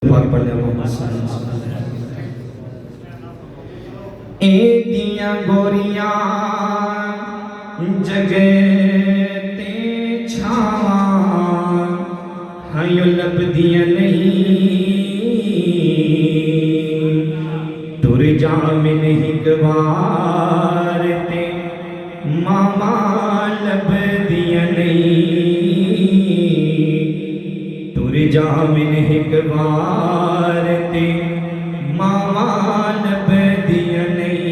पाक पढ़ लिया मोहम्मद सल्लल्लाहु अलैहि वसल्लम। ए दिया गोरियां जगते छावा हयो लभदियां नहीं तुर जामिन हिकवार ते मामा लभदियां नहीं तुर जामिन हिकवार ते मामा लभदियां नहीं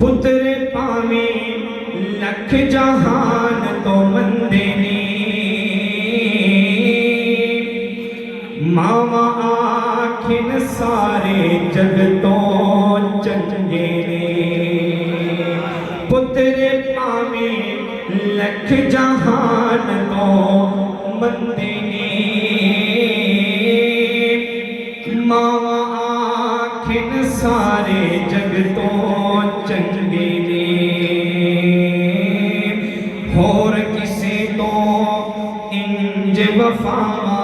पुत्र पावे लख जहान तो मंदे ने मामा आखिन सारे जग तो चंगे ने पुत्र पावे लख जहान तो मंदे ने मामा आखिन सारे जग तो चंगे ने होर किसे तो इंज वफावा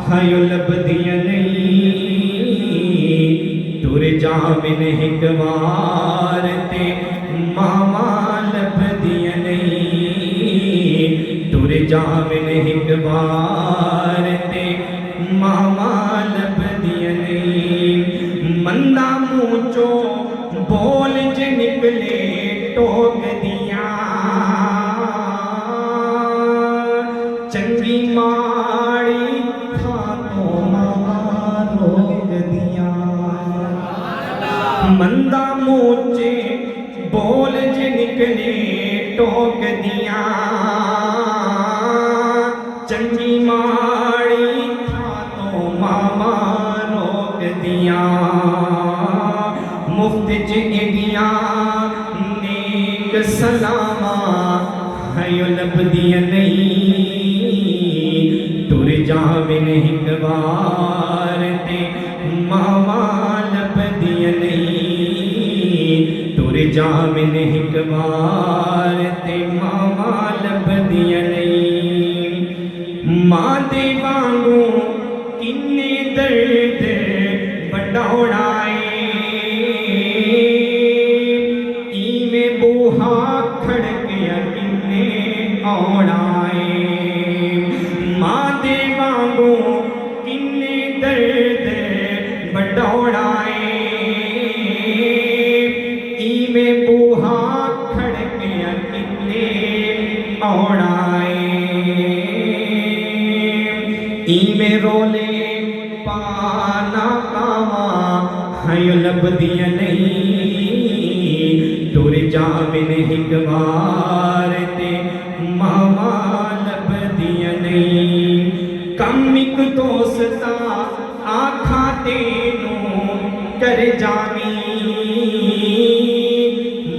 हयो लभदियां नहीं तुर जामिन हिकवार ते मामा लभदियां नहीं तुर जामिन हिकवार ते मामा लभदियां नहीं मंदा मुँह चो बोल ज निकले टोक दिया चंगी माड़ी मंदा मोचे बोल ज निकले टोक दिया चंगी माड़ी था तो मामा रोक दिया मुफ्त च एडिया नेक सलामा हयो लभदियां नहीं तुर जामिन हिकवार ते मामा लभदियां नहीं तुर जामिन हिकवार ते मामा लभदियां नहीं मां दे वांगू किन्ने दर्द बढ़ाउणाए इवें बूहा खड़किया किन्ने आउणाए मां दे वांगू किन्ने दर्द बढ़ाउणाए इवें बूहा खड़किया किन्ने आउणाए इवें रोले पाना कावा हयो लभदियां नहीं तुर जामिन हिकवार ते मामा लभदियां नहीं कम इक दोस्ता आखा तेनू कर जामी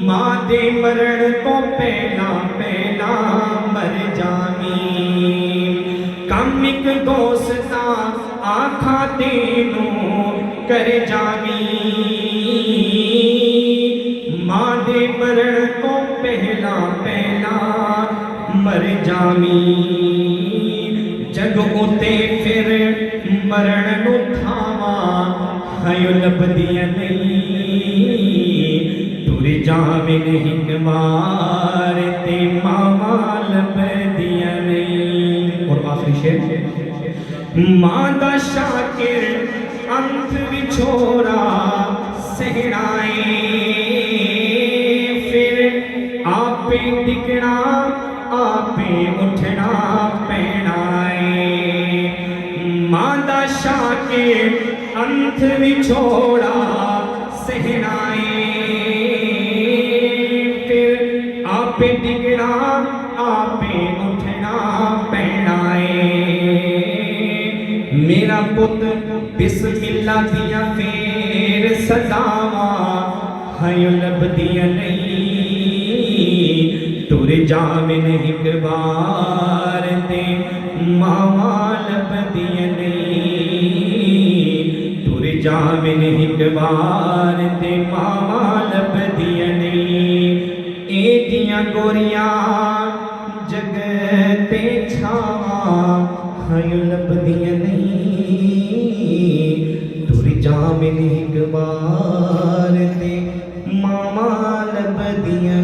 मां दे मरण तो पहला पहला मर जामी कम इक दोस्ता आखा तेनू कर जामी मां दे मरण तो पहला पहला मर जामी जग उते फिर मरण नु थावा हयो लभदियां नहीं तुर जामिन हिकवार ते मामा लभदियां नहीं। और आखिरी शेर मां दा शाकिर अंत विछोरा सहनाए फिर आपे डिगना आपे उठना पैनाए मां दा शाकिर अंत विछोरा सहनाए फिर आपे डिगना आपे उठना पैनाए मेरा पुत बिस्मिल्लाह दिया फेर सदावा हयो लभदियां नहीं तुर जामिन हिकवार ते मामा लभदियां नहीं तुर जामिन हिकवार ते मामा लभदियां नहीं ए दियां गोरियां जग ते छावा हयो लभदियां नहीं। जामिन एक बार ते मामा लभदियां